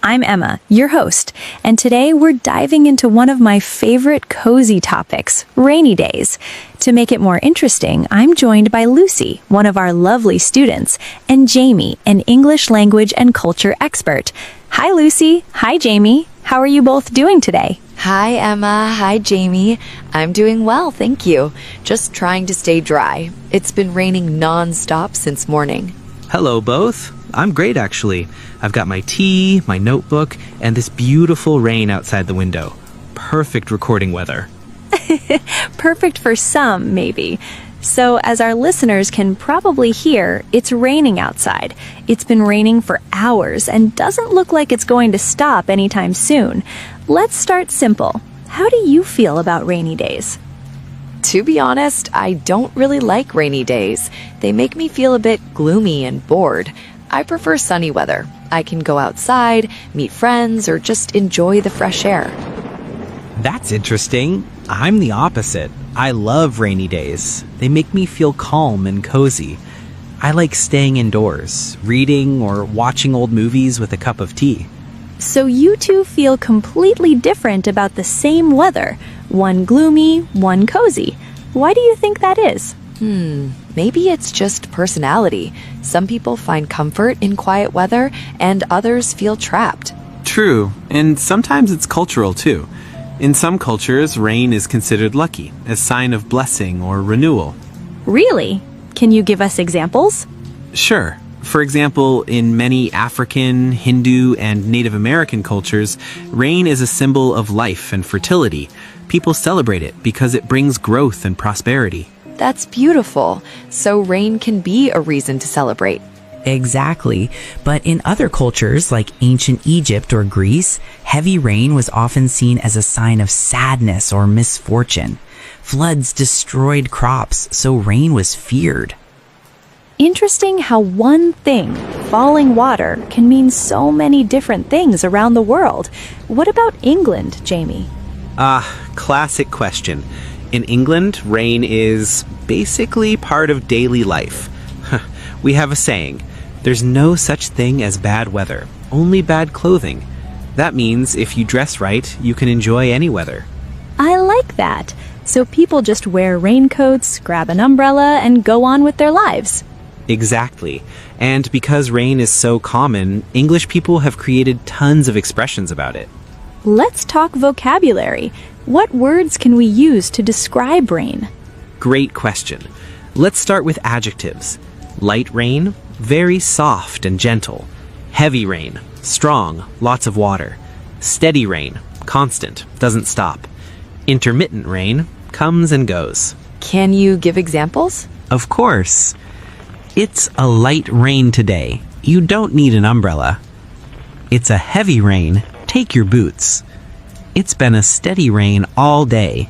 I'm Emma, your host, and today we're diving into one of my favorite cozy topics, rainy days. To make it more interesting, I'm joined by Lucy, one of our lovely students, and Jamie, an English language and culture expert. Hi, Lucy. Hi, Jamie. How are you both doing today? Hi, Emma. Hi, Jamie. I'm doing well, thank you. Just trying to stay dry. It's been raining non-stop since morning. Hello, both. I'm great, actually. I've got my tea, my notebook, and this beautiful rain outside the window. Perfect recording weather. Perfect for some, maybe. So, as our listeners can probably hear, it's raining outside. It's been raining for hours and doesn't look like it's going to stop anytime soon. Let's start simple. How do you feel about rainy days? To be honest, I don't really like rainy days. They make me feel a bit gloomy and bored. I prefer sunny weather. I can go outside, meet friends, or just enjoy the fresh air. That's interesting. I'm the opposite. I love rainy days. They make me feel calm and cozy. I like staying indoors, reading or watching old movies with a cup of tea. So you two feel completely different about the same weather. One gloomy, one cozy. Why do you think that is? Maybe it's just personality. Some people find comfort in quiet weather, and others feel trapped. True, and sometimes it's cultural too. In some cultures, rain is considered lucky, a sign of blessing or renewal. Really? Can you give us examples? Sure. For example, in many African, Hindu, and Native American cultures, rain is a symbol of life and fertility. People celebrate it because it brings growth and prosperity. That's beautiful. So rain can be a reason to celebrate. Exactly. But in other cultures, like ancient Egypt or Greece, heavy rain was often seen as a sign of sadness or misfortune. Floods destroyed crops, so rain was feared. Interesting how one thing, falling water, can mean so many different things around the world. What about England, Jamie? Classic question. In England, rain is basically part of daily life. We have a saying, there's no such thing as bad weather, only bad clothing. That means if you dress right, you can enjoy any weather. I like that. So people just wear raincoats, grab an umbrella, and go on with their lives. Exactly. And because rain is so common, English people have created tons of expressions about it. Let's talk vocabulary. What words can we use to describe rain? Great question. Let's start with adjectives. Light rain, very soft and gentle. Heavy rain, strong, lots of water. Steady rain, constant, doesn't stop. Intermittent rain, comes and goes. Can you give examples? Of course. It's a light rain today. You don't need an umbrella. It's a heavy rain. Take your boots. It's been a steady rain all day.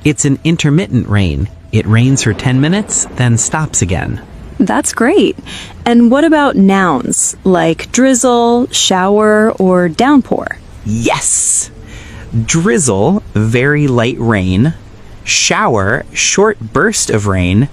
It's an intermittent rain. It rains for 10 minutes, then stops again. That's great. And what about nouns, like drizzle, shower, or downpour? Yes! Drizzle, very light rain. Shower, short burst of rain.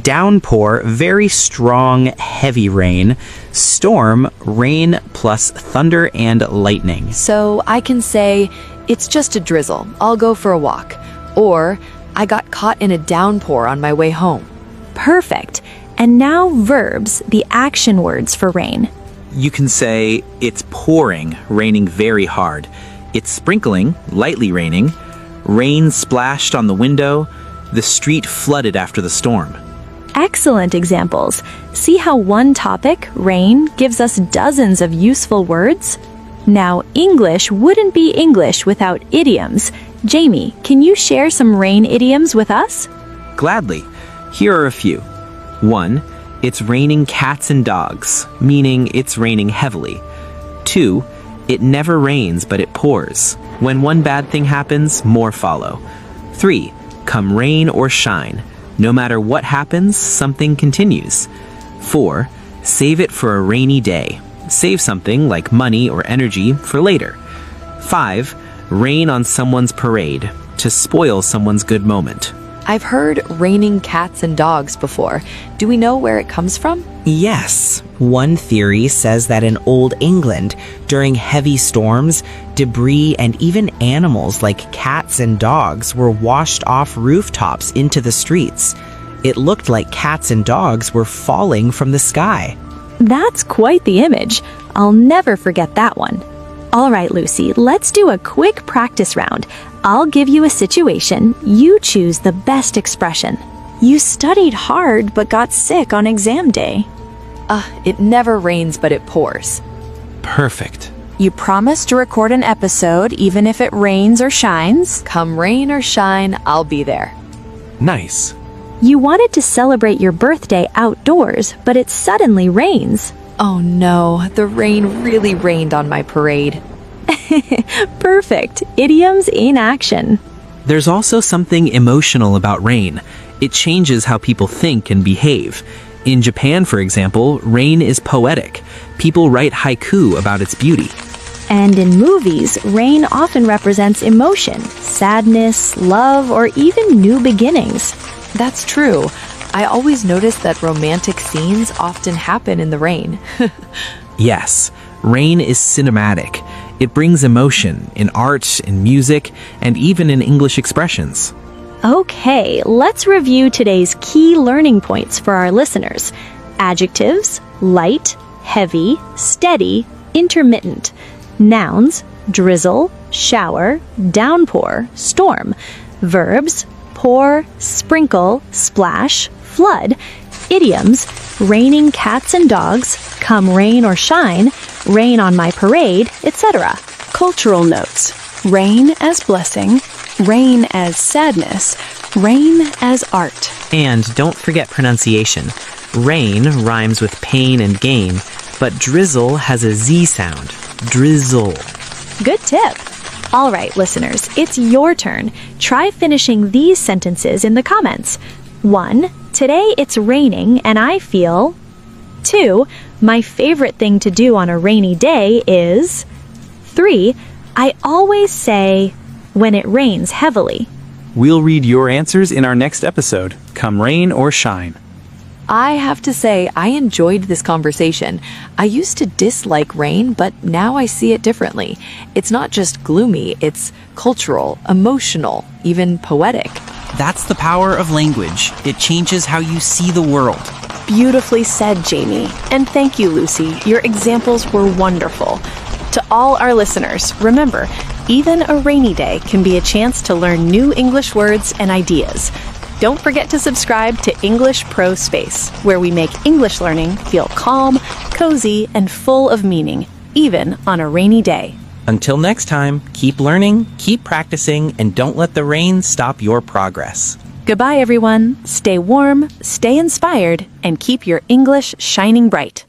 Downpour, very strong, heavy rain. Storm, rain plus thunder and lightning. So I can say, it's just a drizzle. I'll go for a walk. Or, I got caught in a downpour on my way home. Perfect. And now verbs, the action words for rain. You can say, it's pouring, raining very hard. It's sprinkling, lightly raining. Rain splashed on the window. The street flooded after the storm. Excellent examples. See how one topic, rain, gives us dozens of useful words? Now, English wouldn't be English without idioms. Jamie, can you share some rain idioms with us? Gladly. Here are a few. 1. It's raining cats and dogs, meaning it's raining heavily. 2. It never rains, but it pours. When one bad thing happens, more follow. 3. Come rain or shine. No matter what happens, something continues. 4. Save it for a rainy day. Save something like money or energy for later. 5. Rain on someone's parade. To spoil someone's good moment. I've heard raining cats and dogs before. Do we know where it comes from? Yes, one theory says that in Old England, during heavy storms, debris and even animals like cats and dogs were washed off rooftops into the streets. It looked like cats and dogs were falling from the sky. That's quite the image. I'll never forget that one. All right, Lucy, let's do a quick practice round. I'll give you a situation. You choose the best expression. You studied hard but got sick on exam day. It never rains, but it pours. Perfect. You promised to record an episode even if it rains or shines. Come rain or shine, I'll be there. Nice. You wanted to celebrate your birthday outdoors, but it suddenly rains. Oh no, the rain really rained on my parade. Perfect. Idioms in action. There's also something emotional about rain. It changes how people think and behave. In Japan, for example, rain is poetic. People write haiku about its beauty. And in movies, rain often represents emotion, sadness, love, or even new beginnings. That's true. I always notice that romantic scenes often happen in the rain. Yes, rain is cinematic. It brings emotion in art, in music, and even in English expressions. Okay, let's review today's key learning points for our listeners. Adjectives: light, heavy, steady, intermittent. Nouns: drizzle, shower, downpour, storm. Verbs: pour, sprinkle, splash, flood. Idioms: raining cats and dogs, come rain or shine, rain on my parade, etc. Cultural notes: rain as blessing, rain as sadness, rain as art. And don't forget pronunciation. Rain rhymes with pain and gain, but drizzle has a Z sound. Drizzle. Good tip. All right, listeners, it's your turn. Try finishing these sentences in the comments. 1. Today it's raining and I feel. 2. My favorite thing to do on a rainy day is. 3. I always say when it rains heavily. We'll read your answers in our next episode, Come Rain or Shine. I have to say, I enjoyed this conversation. I used to dislike rain, but now I see it differently. It's not just gloomy, it's cultural, emotional, even poetic. That's the power of language. It changes how you see the world. Beautifully said, Jamie. And thank you, Lucy. Your examples were wonderful. To all our listeners, remember, even a rainy day can be a chance to learn new English words and ideas. Don't forget to subscribe to English Pro Space, where we make English learning feel calm, cozy, and full of meaning, even on a rainy day. Until next time, keep learning, keep practicing, and don't let the rain stop your progress. Goodbye, everyone. Stay warm, stay inspired, and keep your English shining bright.